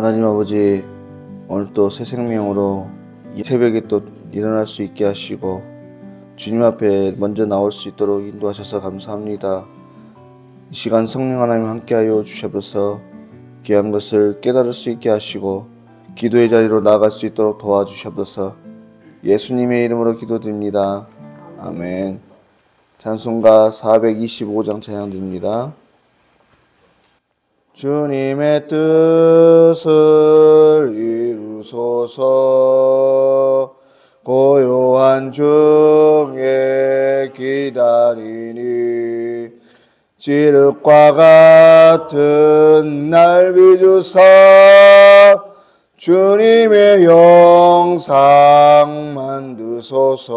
하나님 아버지, 오늘 또 새 생명으로 이 새벽에 또 일어날 수 있게 하시고 주님 앞에 먼저 나올 수 있도록 인도하셔서 감사합니다. 이 시간 성령 하나님 함께하여 주셔서 귀한 것을 깨달을 수 있게 하시고 기도의 자리로 나아갈 수 있도록 도와주셔서 예수님의 이름으로 기도드립니다. 아멘. 찬송가 425장 찬양드립니다. 주님의 뜻을 이루소서. 고요한 중에 기다리니 칠흑과 같은 날 비추사 주님의 영상 만드소서.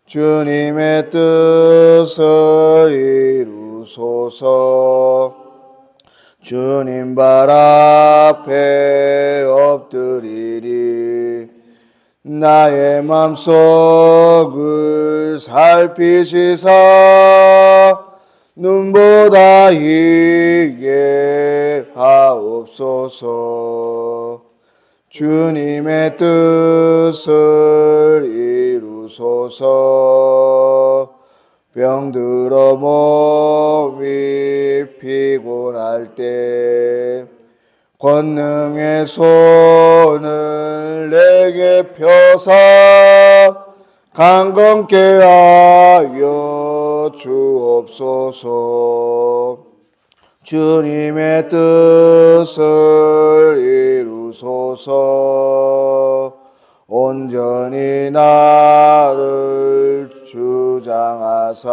주님의 뜻을 이루소서. 주님 발 앞에 엎드리리. 나의 맘속을 살피시사 눈보다 희게 하옵소서. 주님의 뜻을 이루소서. 병들어 몸이 피곤할 때 권능의 손을 내게 펴사 강건케 하여 주옵소서. 주님의 뜻을 이루소서. 온전히 나를 주장하사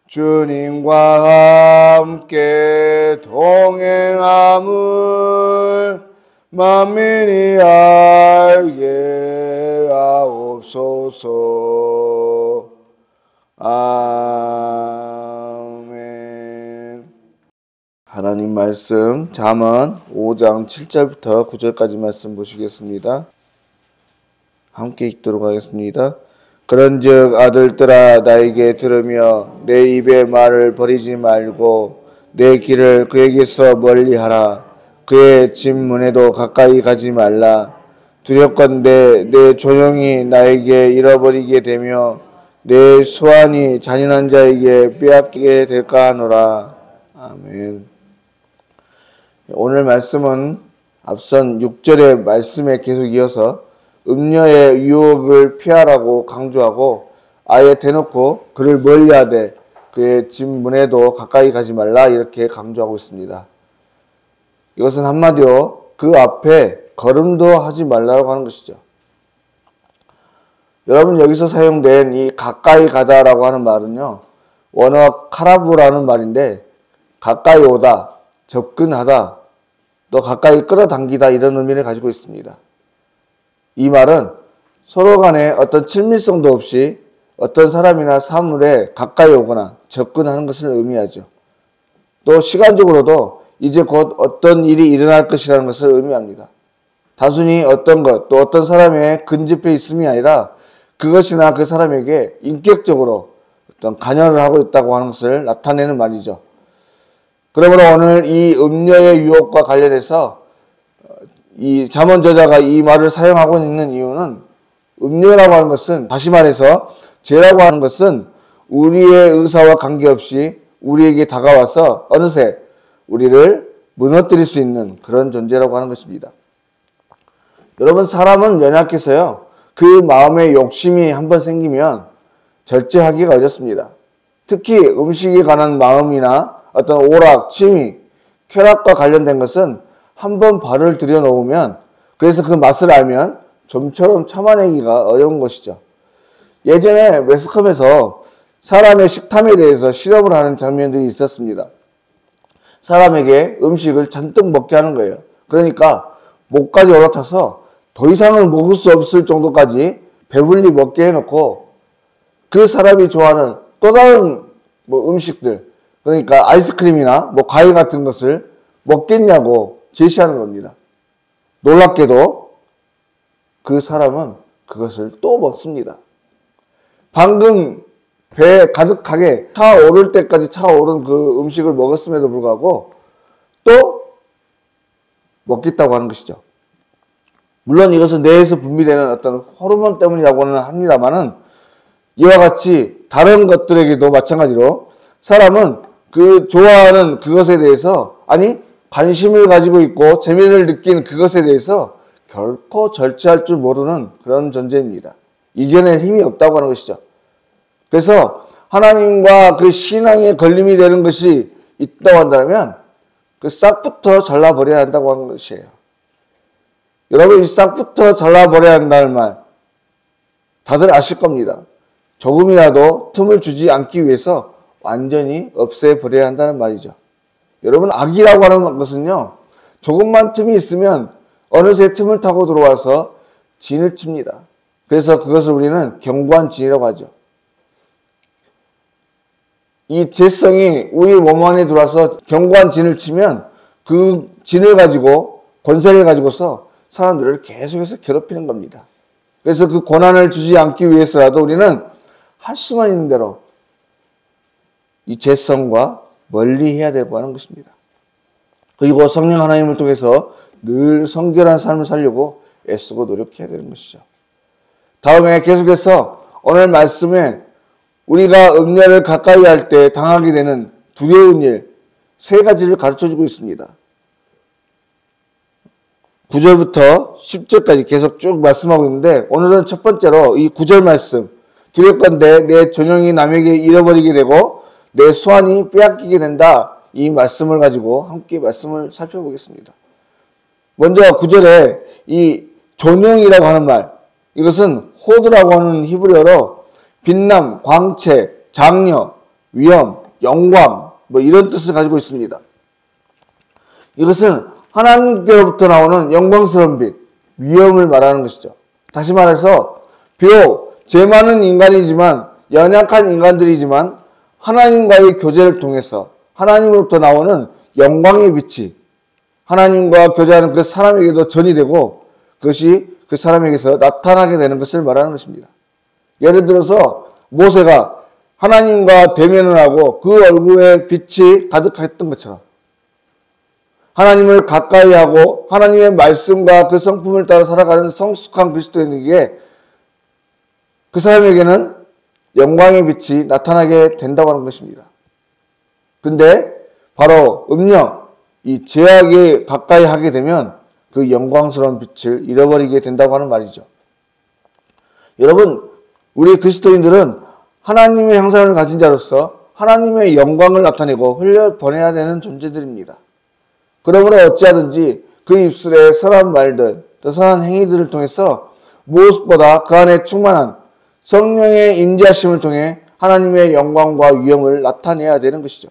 주님과 함께 동행함을 만민이 알게 하옵소서. 아멘. 하나님 말씀 잠언 5장 7절부터 9절까지 말씀 보시겠습니다. 함께 읽도록 하겠습니다. 그런즉 아들들아 나에게 들으며 내 입의 말을 버리지 말고 내 길을 그에게서 멀리하라. 그의 집문에도 가까이 가지 말라. 두렵건대 내 조용히 나에게 잃어버리게 되며 내 수완이 잔인한 자에게 빼앗기게 될까 하노라. 아멘. 오늘 말씀은 앞선 6절의 말씀에 계속 이어서 음녀의 유혹을 피하라고 강조하고 아예 대놓고 그를 멀리하되 그의 집 문에도 가까이 가지 말라 이렇게 강조하고 있습니다. 이것은 한마디로 그 앞에 걸음도 하지 말라고 하는 것이죠. 여러분 여기서 사용된 이 가까이 가다라고 하는 말은요. 원어 카라부라는 말인데 가까이 오다, 접근하다, 또 가까이 끌어당기다 이런 의미를 가지고 있습니다. 이 말은 서로 간에 어떤 친밀성도 없이 어떤 사람이나 사물에 가까이 오거나 접근하는 것을 의미하죠. 또 시간적으로도 이제 곧 어떤 일이 일어날 것이라는 것을 의미합니다. 단순히 어떤 것, 또 어떤 사람의 근접해 있음이 아니라 그것이나 그 사람에게 인격적으로 어떤 관여를 하고 있다고 하는 것을 나타내는 말이죠. 그러므로 오늘 이 음녀의 유혹과 관련해서 이 잠언 저자가 이 말을 사용하고 있는 이유는 음녀라고 하는 것은, 다시 말해서 죄라고 하는 것은 우리의 의사와 관계없이 우리에게 다가와서 어느새 우리를 무너뜨릴 수 있는 그런 존재라고 하는 것입니다. 여러분 사람은 연약해서요. 그 마음에 욕심이 한번 생기면 절제하기가 어렵습니다. 특히 음식에 관한 마음이나 어떤 오락, 취미, 쾌락과 관련된 것은 한번 발을 들여놓으면 그래서 그 맛을 알면 좀처럼 참아내기가 어려운 것이죠. 예전에 매스컴에서 사람의 식탐에 대해서 실험을 하는 장면들이 있었습니다. 사람에게 음식을 잔뜩 먹게 하는 거예요. 그러니까 목까지 올라타서 더 이상은 먹을 수 없을 정도까지 배불리 먹게 해놓고 그 사람이 좋아하는 또 다른 음식들, 그러니까 아이스크림이나 과일 같은 것을 먹겠냐고 제시하는 겁니다. 놀랍게도 그 사람은 그것을 또 먹습니다. 방금 배에 가득하게 차오를 때까지 차오른 그 음식을 먹었음에도 불구하고 또 먹겠다고 하는 것이죠. 물론 이것은 뇌에서 분비되는 어떤 호르몬 때문이라고는 합니다만은 이와 같이 다른 것들에게도 마찬가지로 사람은 그 좋아하는 그것에 대해서 관심을 가지고 있고 재미를 느끼는 그것에 대해서 결코 절제할 줄 모르는 그런 존재입니다. 이겨낼 힘이 없다고 하는 것이죠. 그래서 하나님과 그 신앙에 걸림이 되는 것이 있다고 한다면 그 싹부터 잘라버려야 한다고 하는 것이에요. 여러분, 이 싹부터 잘라버려야 한다는 말 다들 아실 겁니다. 조금이라도 틈을 주지 않기 위해서 완전히 없애버려야 한다는 말이죠. 여러분, 악이라고 하는 것은요, 조금만 틈이 있으면 어느새 틈을 타고 들어와서 진을 칩니다. 그래서 그것을 우리는 견고한 진이라고 하죠. 이 죄성이 우리 몸 안에 들어와서 견고한 진을 치면 그 진을 가지고, 권세를 가지고서 사람들을 계속해서 괴롭히는 겁니다. 그래서 그 고난을 주지 않기 위해서라도 우리는 할 수만 있는 대로 이 죄성과 멀리 해야 되고 하는 것입니다. 그리고 성령 하나님을 통해서 늘 성결한 삶을 살려고 애쓰고 노력해야 되는 것이죠. 다음에 계속해서 오늘 말씀에 우리가 음녀를 가까이 할 때 당하게 되는 두려운 일 3가지를 가르쳐주고 있습니다. 9절부터 10절까지 계속 쭉 말씀하고 있는데 오늘은 첫 번째로 이 9절 말씀 두렵건대 내 존영이 남에게 잃어버리게 되고 내 수완이 빼앗기게 된다. 이 말씀을 가지고 함께 말씀을 살펴보겠습니다. 먼저 9절에 이 존영이라고 하는 말, 이것은 호드라고 하는 히브리어로 빛남, 광채, 장려, 위엄, 영광 이런 뜻을 가지고 있습니다. 이것은 하나님께로부터 나오는 영광스러운 빛, 위엄을 말하는 것이죠. 다시 말해서 비록 죄 많은 인간이지만 연약한 인간들이지만 하나님과의 교제를 통해서 하나님으로부터 나오는 영광의 빛이 하나님과 교제하는 그 사람에게도 전이 되고 그것이 그 사람에게서 나타나게 되는 것을 말하는 것입니다. 예를 들어서 모세가 하나님과 대면을 하고 그 얼굴에 빛이 가득했던 것처럼 하나님을 가까이 하고 하나님의 말씀과 그 성품을 따라 살아가는 성숙한 그리스도인에게 그 사람에게는 영광의 빛이 나타나게 된다고 하는 것입니다. 근데 바로 음녀, 이 죄악에 가까이 하게 되면 그 영광스러운 빛을 잃어버리게 된다고 하는 말이죠. 여러분, 우리 그리스도인들은 하나님의 형상을 가진 자로서 하나님의 영광을 나타내고 흘려보내야 되는 존재들입니다. 그러므로 어찌하든지 그 입술에 선한 말들, 또 선한 행위들을 통해서 무엇보다 그 안에 충만한 성령의 임재하심을 통해 하나님의 영광과 위엄을 나타내야 되는 것이죠.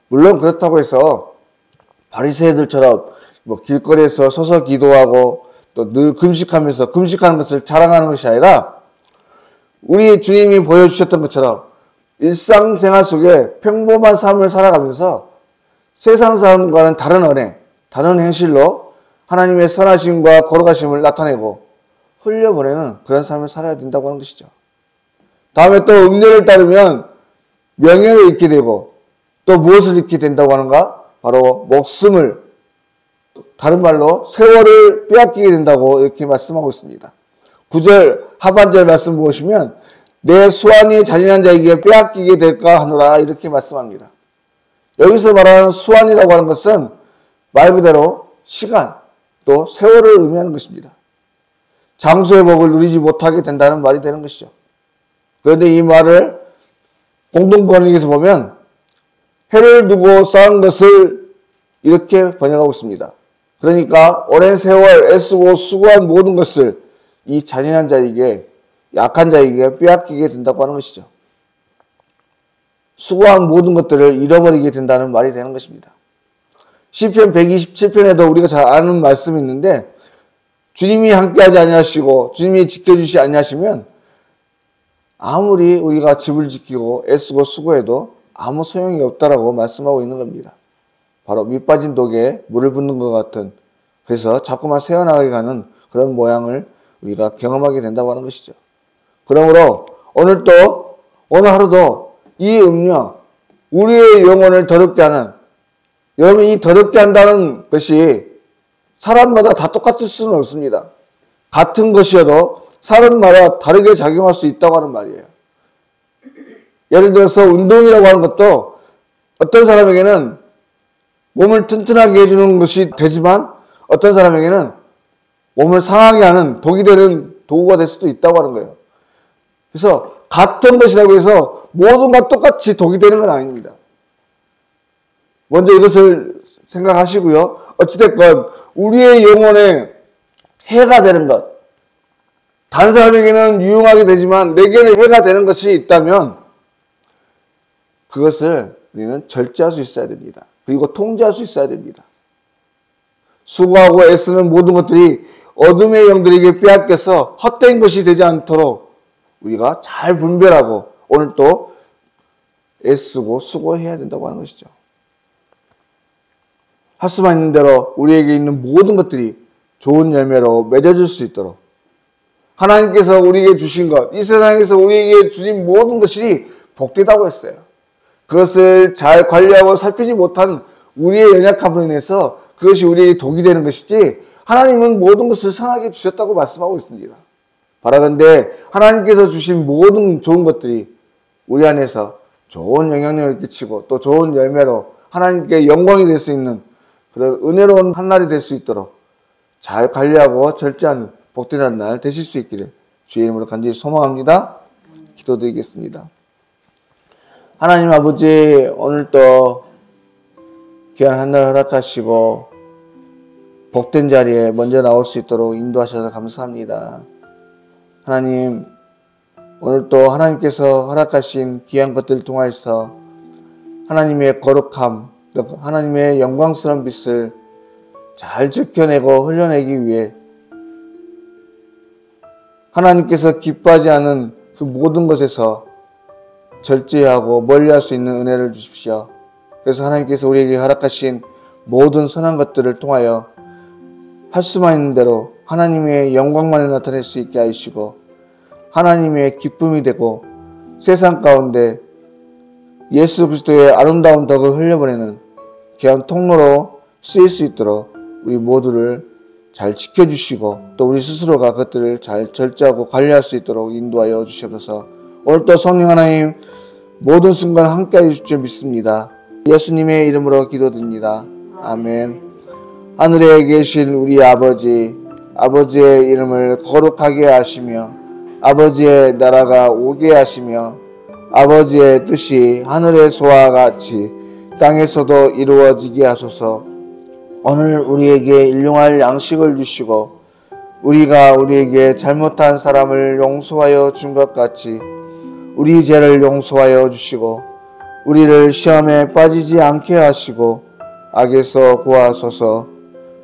물론 그렇다고 해서 바리새인들처럼 길거리에서 서서 기도하고 또 늘 금식하면서 금식하는 것을 자랑하는 것이 아니라 우리 주님이 보여주셨던 것처럼 일상생활 속에 평범한 삶을 살아가면서 세상 사람과는 다른 언행, 다른 행실로 하나님의 선하심과 거룩하심을 나타내고 흘려보내는 그런 삶을 살아야 된다고 하는 것이죠. 다음에 또 음료를 따르면 명예를 잃게 되고 또 무엇을 잃게 된다고 하는가? 바로 목숨을, 다른 말로 세월을 빼앗기게 된다고 이렇게 말씀하고 있습니다. 9절 하반절 말씀 보시면 내 수완이 잔인한 자에게 빼앗기게 될까 하노라 이렇게 말씀합니다. 여기서 말하는 수완이라고 하는 것은 말 그대로 시간 또 세월을 의미하는 것입니다. 장수의 복을 누리지 못하게 된다는 말이 되는 것이죠. 그런데 이 말을 공동번역에서 보면 해를 두고 쌓은 것을 이렇게 번역하고 있습니다. 그러니까 오랜 세월 애쓰고 수고한 모든 것을 이 잔인한 자에게, 약한 자에게 빼앗기게 된다고 하는 것이죠. 수고한 모든 것들을 잃어버리게 된다는 말이 되는 것입니다. 시편 127편에도 우리가 잘 아는 말씀이 있는데 주님이 함께하지 아니하시고 주님이 지켜주시 아니하시면 아무리 우리가 집을 지키고 애쓰고 수고해도 아무 소용이 없다라고 말씀하고 있는 겁니다. 바로 밑빠진 독에 물을 붓는 것 같은, 그래서 자꾸만 새어나가게 가는 그런 모양을 우리가 경험하게 된다고 하는 것이죠. 그러므로 오늘 하루도 이 음료, 우리의 영혼을 더럽게 하는, 여러분 이 더럽게 한다는 것이 사람마다 다 똑같을 수는 없습니다. 같은 것이어도 사람마다 다르게 작용할 수 있다고 하는 말이에요. 예를 들어서 운동이라고 하는 것도 어떤 사람에게는 몸을 튼튼하게 해주는 것이 되지만 어떤 사람에게는 몸을 상하게 하는 독이 되는 도구가 될 수도 있다고 하는 거예요. 그래서 같은 것이라고 해서 모든 것 똑같이 독이 되는 건 아닙니다. 먼저 이것을 생각하시고요. 어찌됐건 우리의 영혼에 해가 되는 것, 다른 사람에게는 유용하게 되지만 내게는 해가 되는 것이 있다면 그것을 우리는 절제할 수 있어야 됩니다. 그리고 통제할 수 있어야 됩니다. 수고하고 애쓰는 모든 것들이 어둠의 영들에게 빼앗겨서 헛된 것이 되지 않도록 우리가 잘 분별하고 오늘 또 애쓰고 수고해야 된다고 하는 것이죠. 할 수만 있는 대로 우리에게 있는 모든 것들이 좋은 열매로 맺어질 수 있도록 하나님께서 우리에게 주신 것, 이 세상에서 우리에게 주신 모든 것이 복되다고 했어요. 그것을 잘 관리하고 살피지 못한 우리의 연약함으로 인해서 그것이 우리에게 독이 되는 것이지 하나님은 모든 것을 선하게 주셨다고 말씀하고 있습니다. 바라건대 하나님께서 주신 모든 좋은 것들이 우리 안에서 좋은 영향력을 끼치고 또 좋은 열매로 하나님께 영광이 될 수 있는 그런 은혜로운 한 날이 될 수 있도록 잘 관리하고 절제하는 복된 날 되실 수 있기를 주의 이름으로 간절히 소망합니다. 기도드리겠습니다. 하나님 아버지, 오늘도 귀한 한 날 허락하시고 복된 자리에 먼저 나올 수 있도록 인도하셔서 감사합니다. 하나님, 오늘도 하나님께서 허락하신 귀한 것들을 통해서 하나님의 거룩함, 하나님의 영광스러운 빛을 잘 지켜내고 흘려내기 위해 하나님께서 기뻐하지 않은 그 모든 것에서 절제하고 멀리할 수 있는 은혜를 주십시오. 그래서 하나님께서 우리에게 허락하신 모든 선한 것들을 통하여 할 수만 있는 대로 하나님의 영광만을 나타낼 수 있게 하시고 하나님의 기쁨이 되고 세상 가운데 예수 그리스도의 아름다운 덕을 흘려보내는 귀한 통로로 쓰일 수 있도록 우리 모두를 잘 지켜주시고 또 우리 스스로가 그것들을 잘 절제하고 관리할 수 있도록 인도하여 주시옵소서. 오늘도 성령 하나님 모든 순간 함께해 주실 줄 믿습니다. 예수님의 이름으로 기도드립니다. 아멘. 하늘에 계신 우리 아버지, 아버지의 이름을 거룩하게 하시며 아버지의 나라가 오게 하시며 아버지의 뜻이 하늘에서와 같이 땅에서도 이루어지게 하소서. 오늘 우리에게 일용할 양식을 주시고 우리가 우리에게 잘못한 사람을 용서하여 준 것 같이 우리 죄를 용서하여 주시고 우리를 시험에 빠지지 않게 하시고 악에서 구하소서.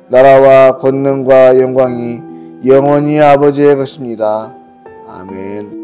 나라와 권능과 영광이 영원히 아버지의 것입니다. 아멘.